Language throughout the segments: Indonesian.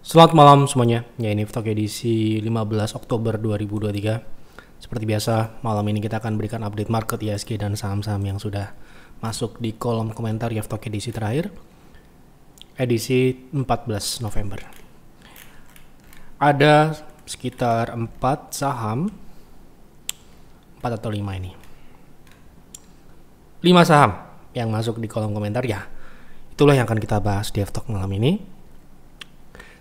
Selamat malam semuanya, ya ini Vtok edisi 15 Oktober 2023. Seperti biasa, malam ini kita akan berikan update market IHSG dan saham-saham yang sudah masuk di kolom komentar ya Vtok edisi terakhir, edisi 14 November. Ada sekitar 4 saham, 4 atau 5 ini. 5 saham yang masuk di kolom komentar ya, itulah yang akan kita bahas di Vtok malam ini.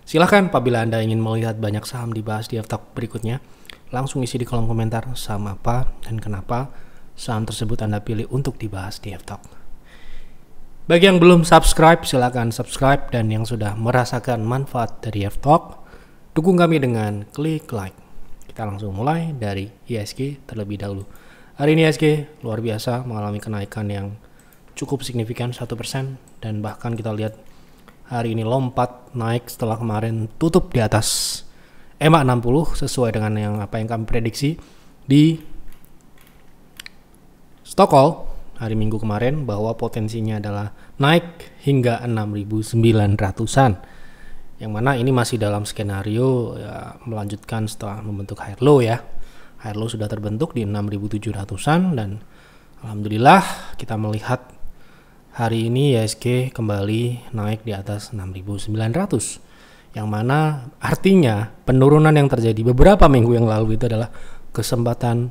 Silahkan apabila Anda ingin melihat banyak saham dibahas di Vtok berikutnya, langsung isi di kolom komentar saham apa dan kenapa saham tersebut Anda pilih untuk dibahas di Vtok. Bagi yang belum subscribe, silahkan subscribe, dan yang sudah merasakan manfaat dari Vtok, dukung kami dengan klik like. Kita langsung mulai dari IHSG terlebih dahulu. Hari ini IHSG luar biasa mengalami kenaikan yang cukup signifikan 1%, dan bahkan kita lihat hari ini lompat naik setelah kemarin tutup di atas EMA 60 sesuai dengan apa yang kami prediksi di Stockholm hari Minggu kemarin, bahwa potensinya adalah naik hingga 6.900-an, yang mana ini masih dalam skenario ya, melanjutkan setelah membentuk higher low ya. Higher low sudah terbentuk di 6.700-an, dan alhamdulillah kita melihat hari ini IHSG kembali naik di atas 6.900, yang mana artinya penurunan yang terjadi beberapa minggu yang lalu itu adalah kesempatan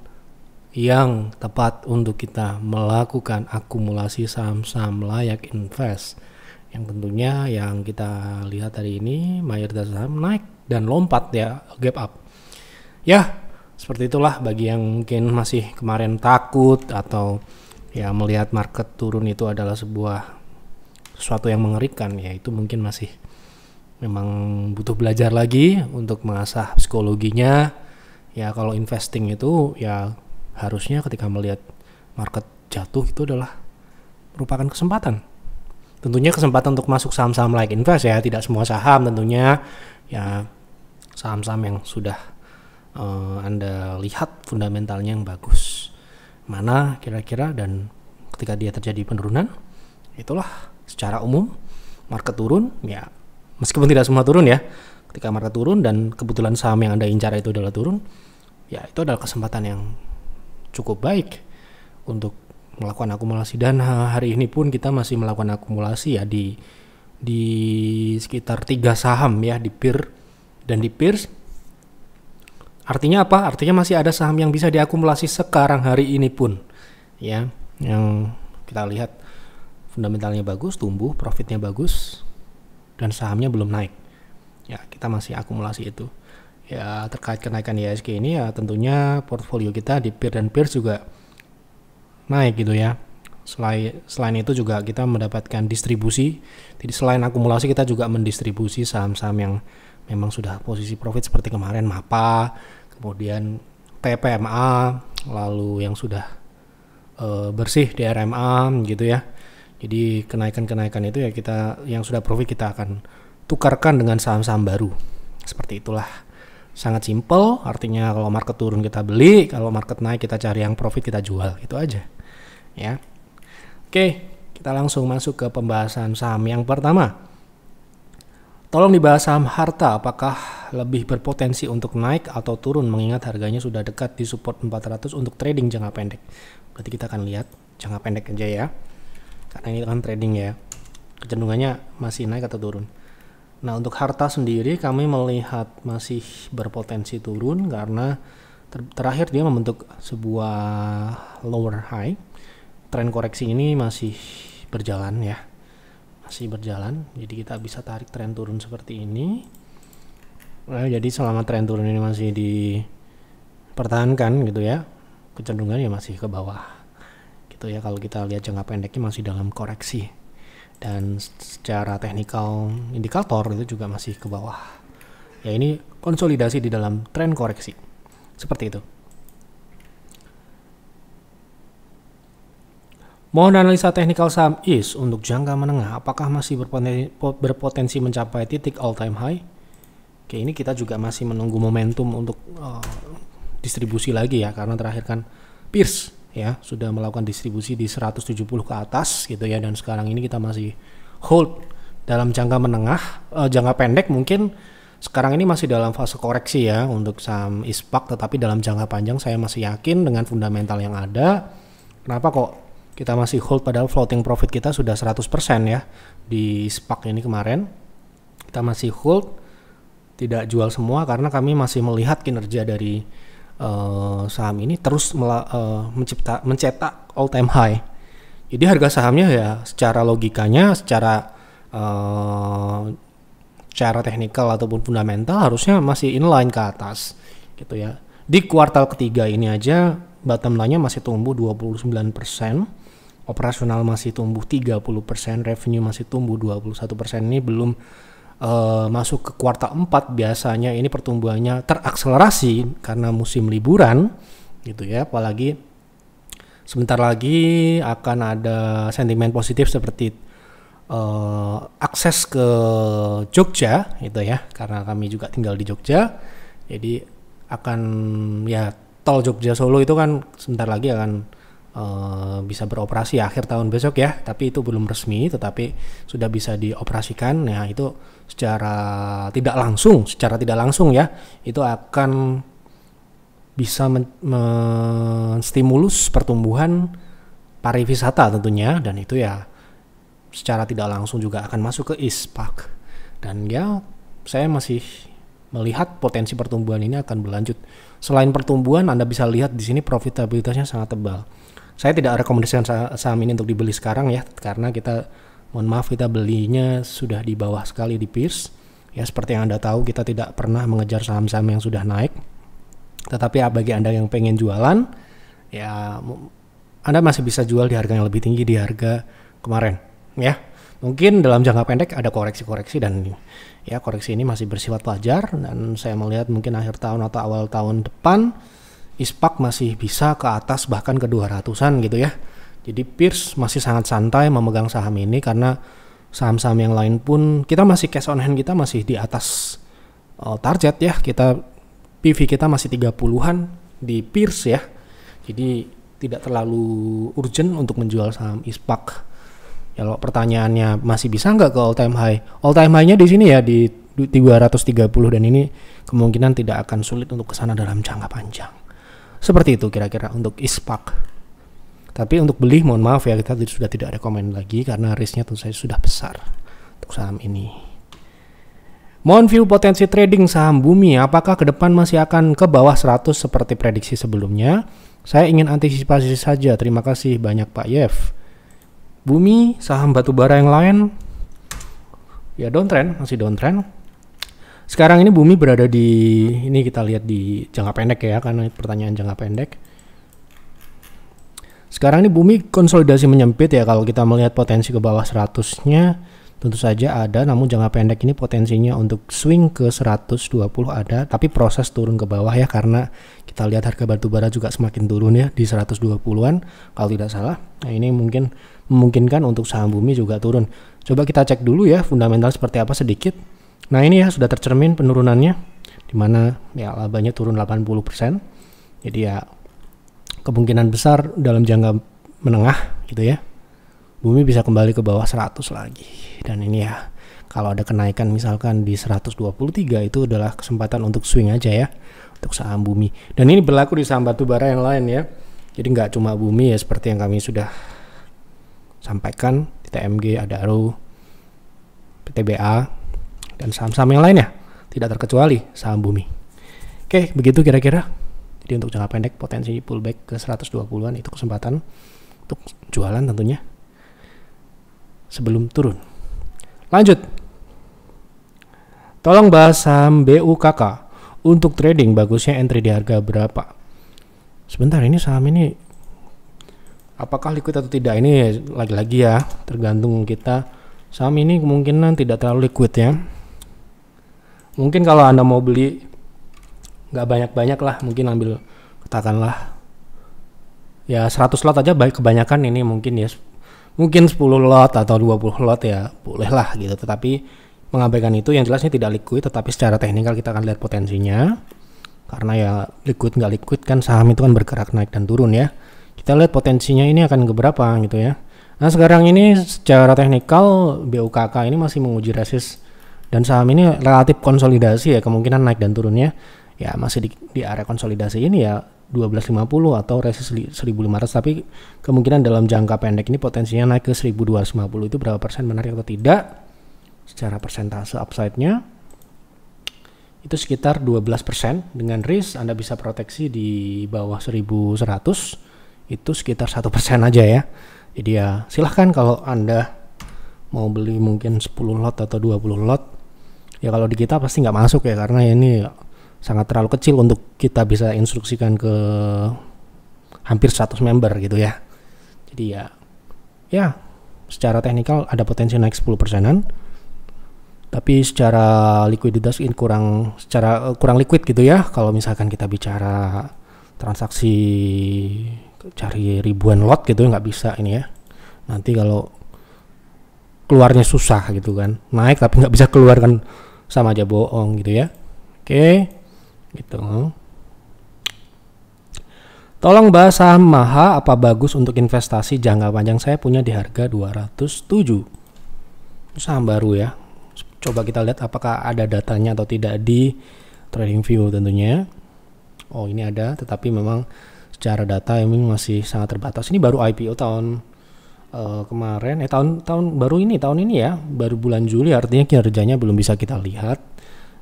yang tepat untuk kita melakukan akumulasi saham-saham layak invest, yang tentunya yang kita lihat hari ini mayoritas saham naik dan lompat ya, gap up ya. Seperti itulah bagi yang mungkin masih kemarin takut atau ya melihat market turun itu adalah sesuatu yang mengerikan, ya itu mungkin masih memang butuh belajar lagi untuk mengasah psikologinya ya. Kalau investing itu ya harusnya ketika melihat market jatuh itu adalah merupakan kesempatan, tentunya kesempatan untuk masuk saham-saham like invest ya, tidak semua saham tentunya ya, saham-saham yang sudah Anda lihat fundamentalnya yang bagus mana kira-kira, dan ketika dia terjadi penurunan, itulah secara umum market turun ya, meskipun tidak semua turun ya. Ketika market turun dan kebetulan saham yang Anda incar itu adalah turun, ya itu adalah kesempatan yang cukup baik untuk melakukan akumulasi. Dan hari ini pun kita masih melakukan akumulasi ya di sekitar 3 saham ya, di PIR dan di PIRS. Artinya apa? Artinya masih ada saham yang bisa diakumulasi sekarang hari ini pun ya, yang kita lihat fundamentalnya bagus, tumbuh, profitnya bagus, dan sahamnya belum naik ya, kita masih akumulasi itu ya. Terkait kenaikan IHSG ini ya, tentunya portfolio kita di PIR dan PIRS juga naik gitu ya. Selain itu juga kita mendapatkan distribusi. Jadi selain akumulasi, kita juga mendistribusi saham-saham yang memang sudah posisi profit seperti kemarin MAPA, kemudian TPMA, lalu yang sudah bersih DRMA gitu ya. Jadi kenaikan-kenaikan itu ya, kita yang sudah profit kita akan tukarkan dengan saham-saham baru. Seperti itulah, sangat simple. Artinya kalau market turun kita beli, kalau market naik kita cari yang profit, kita jual, itu aja ya. Oke, kita langsung masuk ke pembahasan saham yang pertama. Tolong dibahas saham harta, apakah lebih berpotensi untuk naik atau turun mengingat harganya sudah dekat di support 400 untuk trading jangka pendek. Berarti kita akan lihat jangka pendek aja ya, karena ini kan trading ya, kecenderungannya masih naik atau turun. Nah, untuk harta sendiri kami melihat masih berpotensi turun karena terakhir dia membentuk sebuah lower high. Tren koreksi ini masih berjalan ya, masih berjalan, jadi kita bisa tarik tren turun seperti ini. Nah, jadi selama tren turun ini masih dipertahankan gitu ya, kecenderungannya masih ke bawah gitu ya. Kalau kita lihat jangka pendeknya masih dalam koreksi, dan secara teknikal indikator itu juga masih ke bawah ya. Ini konsolidasi di dalam tren koreksi seperti itu. Mohon analisa teknikal saham IS untuk jangka menengah, apakah masih berpotensi mencapai titik all time high? Oke, ini kita juga masih menunggu momentum untuk distribusi lagi ya, karena terakhir kan PIRS ya sudah melakukan distribusi di 170 ke atas gitu ya, dan sekarang ini kita masih hold dalam jangka menengah, jangka pendek mungkin Sekarang ini masih dalam fase koreksi ya untuk saham ISPAK, tetapi dalam jangka panjang saya masih yakin dengan fundamental yang ada. Kenapa kok kita masih hold, padahal floating profit kita sudah 100% ya di ISPAK ini kemarin. Kita masih hold, tidak jual semua karena kami masih melihat kinerja dari saham ini terus mencetak all time high. Jadi harga sahamnya ya secara logikanya, secara teknikal ataupun fundamental harusnya masih inline ke atas gitu ya. Di kuartal ketiga ini aja bottom line-nya masih tumbuh 29%, operasional masih tumbuh 30%, revenue masih tumbuh 21%. Ini belum masuk ke kuartal 4, biasanya ini pertumbuhannya terakselerasi karena musim liburan gitu ya. Apalagi sebentar lagi akan ada sentimen positif seperti akses ke Jogja gitu ya, karena kami juga tinggal di Jogja, jadi akan ya tol Jogja Solo itu kan sebentar lagi akan bisa beroperasi akhir tahun besok ya, tapi itu belum resmi tetapi sudah bisa dioperasikan. Nah itu secara tidak langsung ya itu akan bisa menstimulus pertumbuhan pariwisata tentunya, dan itu ya secara tidak langsung juga akan masuk ke ISPAK. Dan ya saya masih melihat potensi pertumbuhan ini akan berlanjut. Selain pertumbuhan, Anda bisa lihat di sini profitabilitasnya sangat tebal. Saya tidak rekomendasikan saham ini untuk dibeli sekarang ya, karena kita belinya sudah di bawah sekali di peers. Ya seperti yang Anda tahu, kita tidak pernah mengejar saham-saham yang sudah naik. Tetapi bagi Anda yang pengen jualan, ya Anda masih bisa jual di harga yang lebih tinggi di harga kemarin. Ya, mungkin dalam jangka pendek ada koreksi-koreksi, dan ya koreksi ini masih bersifat wajar, dan saya melihat mungkin akhir tahun atau awal tahun depan ISPAK masih bisa ke atas bahkan ke 200-an gitu ya. Jadi peers masih sangat santai memegang saham ini karena saham-saham yang lain pun kita masih cash on hand, kita masih di atas target ya. Kita PV kita masih 30-an di peers ya. Jadi tidak terlalu urgent untuk menjual saham ISPAK. Kalau pertanyaannya masih bisa nggak ke all time high? All time high-nya di sini ya di 230, dan ini kemungkinan tidak akan sulit untuk kesana dalam jangka panjang. Seperti itu kira-kira untuk ISPAK. Tapi untuk beli mohon maaf ya, kita sudah tidak rekomend lagi karena risknya tentu saja sudah besar untuk saham ini. Mohon view potensi trading saham Bumi, apakah ke depan masih akan ke bawah 100 seperti prediksi sebelumnya? Saya ingin antisipasi saja. Terima kasih banyak Pak Yev. Bumi, saham batubara yang lain ya downtrend, masih downtrend. Sekarang ini Bumi berada di, ini kita lihat di jangka pendek ya, karena pertanyaan jangka pendek. Sekarang ini Bumi konsolidasi menyempit ya, kalau kita melihat potensi ke bawah 100-nya tentu saja ada, namun jangka pendek ini potensinya untuk swing ke 120 ada, tapi proses turun ke bawah ya, karena kita lihat harga batubara juga semakin turun ya di 120-an kalau tidak salah. Nah ini mungkin memungkinkan untuk saham Bumi juga turun. Coba kita cek dulu ya fundamental seperti apa sedikit. Nah ini ya sudah tercermin penurunannya, dimana ya labanya turun 80%. Jadi ya kemungkinan besar dalam jangka menengah gitu ya, Bumi bisa kembali ke bawah 100 lagi. Dan ini ya kalau ada kenaikan misalkan di 123 itu adalah kesempatan untuk swing aja ya untuk saham Bumi. Dan ini berlaku di saham batubara yang lain ya. Jadi nggak cuma Bumi ya, seperti yang kami sudah sampaikan di TMG, Adaro, PTBA, dan saham-saham yang lainnya, tidak terkecuali saham Bumi. Oke, begitu kira-kira. Jadi untuk jangka pendek potensi pullback ke 120-an itu kesempatan untuk jualan tentunya sebelum turun. Lanjut. Tolong bahas saham BUKK. Untuk trading bagusnya entry di harga berapa? Sebentar, ini saham ini apakah liquid atau tidak, ini lagi-lagi ya tergantung kita. Saham ini kemungkinan tidak terlalu liquid ya. Mungkin kalau Anda mau beli nggak banyak-banyak lah, mungkin ambil katakanlah ya 100 lot aja, baik kebanyakan ini mungkin ya, mungkin 10 lot atau 20 lot ya boleh lah gitu. Tetapi mengabaikan itu, yang jelasnya tidak liquid, tetapi secara teknikal kita akan lihat potensinya. Karena ya liquid nggak liquid kan saham itu kan bergerak naik dan turun ya. Kita lihat potensinya ini akan ke berapa gitu ya. Nah sekarang ini secara teknikal BUKK ini masih menguji resist Dan saham ini relatif konsolidasi ya, kemungkinan naik dan turunnya ya masih di area konsolidasi ini ya 1250 atau resist 1500, tapi kemungkinan dalam jangka pendek ini potensinya naik ke 1250. Itu berapa persen menarik atau tidak? Secara persentase upside-nya itu sekitar 12%. Dengan risk Anda bisa proteksi di bawah 1100, itu sekitar 1% aja ya. Jadi ya silahkan kalau Anda mau beli mungkin 10 lot atau 20 lot. Ya kalau di kita pasti nggak masuk ya, karena ini sangat terlalu kecil untuk kita bisa instruksikan ke hampir 100 member gitu ya. Jadi ya secara teknikal ada potensi naik 10%-an. Tapi secara likuiditas ini kurang liquid gitu ya. Kalau misalkan kita bicara transaksi cari ribuan lot gitu nggak bisa ini ya. Nanti kalau keluarnya susah gitu kan, naik tapi nggak bisa keluar kan sama aja bohong gitu ya. Oke, gitu. Tolong bahas saham Maha, apa bagus untuk investasi jangka panjang? Saya punya di harga 207. Saham baru ya. Coba kita lihat apakah ada datanya atau tidak di TradingView tentunya. Oh, ini ada, tetapi memang secara data ini masih sangat terbatas. Ini baru IPO tahun kemarin, tahun ini ya, baru bulan Juli, artinya kinerjanya belum bisa kita lihat.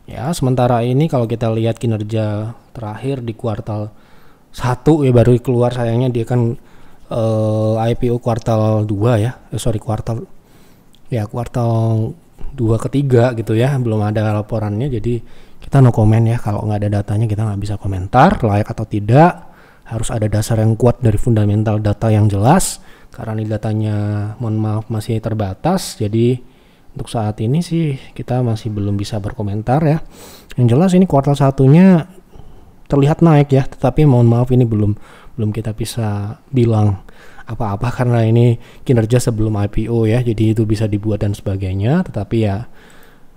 Ya, sementara ini kalau kita lihat kinerja terakhir di kuartal 1 ya baru keluar, sayangnya dia kan IPO kuartal 2 ya. Kuartal 2 ketiga gitu ya, belum ada laporannya, jadi kita no comment ya. Kalau nggak ada datanya kita nggak bisa komentar layak atau tidak. Harus ada dasar yang kuat dari fundamental data yang jelas. Karena ini datanya mohon maaf masih terbatas, jadi untuk saat ini sih kita masih belum bisa berkomentar ya. Yang jelas ini kuartal 1-nya terlihat naik ya, tetapi mohon maaf ini belum kita bisa bilang apa-apa karena ini kinerja sebelum IPO ya, jadi itu bisa dibuat dan sebagainya. Tetapi ya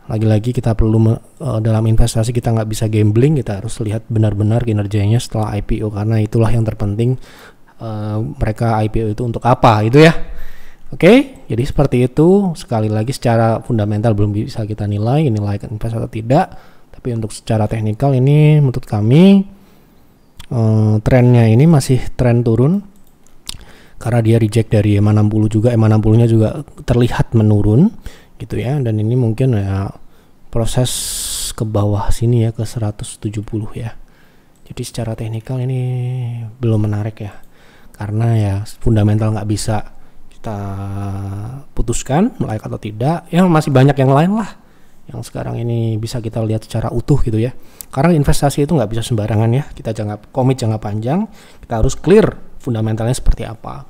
lagi-lagi kita perlu dalam investasi kita nggak bisa gambling, kita harus lihat benar-benar kinerjanya setelah IPO, karena itulah yang terpenting. Mereka IPO itu untuk apa gitu ya. Oke, jadi seperti itu. Sekali lagi secara fundamental belum bisa kita nilai ini layak investasi atau tidak, tapi untuk secara teknikal ini menurut kami trennya ini masih tren turun, karena dia reject dari EMA 60 juga, EMA 60 nya juga terlihat menurun gitu ya. Dan ini mungkin ya proses ke bawah sini ya, ke 170 ya. Jadi secara teknikal ini belum menarik ya, karena ya fundamental nggak bisa kita putuskan layak atau tidak. Ya masih banyak yang lain lah yang sekarang ini bisa kita lihat secara utuh gitu ya. Karena investasi itu nggak bisa sembarangan ya, kita komit jangka panjang, kita harus clear fundamentalnya seperti apa,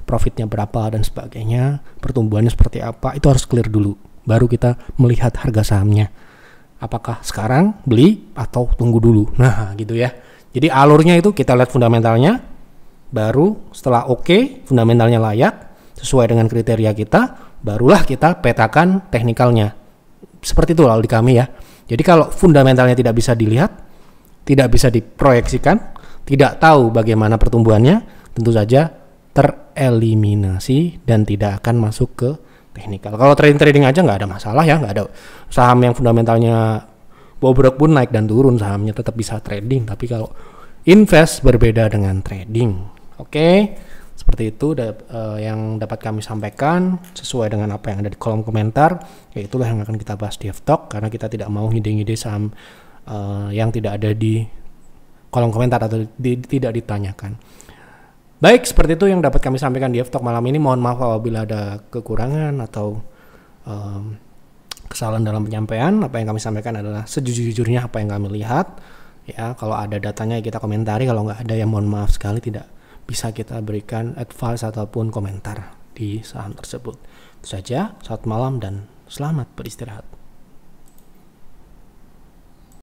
profitnya berapa dan sebagainya, pertumbuhannya seperti apa, itu harus clear dulu, baru kita melihat harga sahamnya apakah sekarang beli atau tunggu dulu. Nah gitu ya, jadi alurnya itu kita lihat fundamentalnya, baru setelah fundamentalnya layak sesuai dengan kriteria kita, barulah kita petakan teknikalnya. Seperti itu lalu di kami ya. Jadi kalau fundamentalnya tidak bisa dilihat, tidak bisa diproyeksikan, tidak tahu bagaimana pertumbuhannya, tentu saja tereliminasi dan tidak akan masuk ke teknikal. Kalau trading aja nggak ada masalah ya, nggak ada saham yang fundamentalnya bobrok pun naik dan turun, sahamnya tetap bisa trading. Tapi kalau invest berbeda dengan trading. Oke, seperti itu yang dapat kami sampaikan sesuai dengan apa yang ada di kolom komentar. Ya itulah yang akan kita bahas di F-Talk, karena kita tidak mau ngide-ngide saham yang tidak ada di kolom komentar atau tidak ditanyakan. Baik, seperti itu yang dapat kami sampaikan di F-Talk malam ini. Mohon maaf apabila ada kekurangan atau kesalahan dalam penyampaian. Apa yang kami sampaikan adalah sejujur-jujurnya apa yang kami lihat. Ya, kalau ada datanya kita komentari, kalau nggak ada ya mohon maaf sekali tidak bisa kita berikan advice ataupun komentar di saham tersebut. Itu saja, selamat malam dan selamat beristirahat.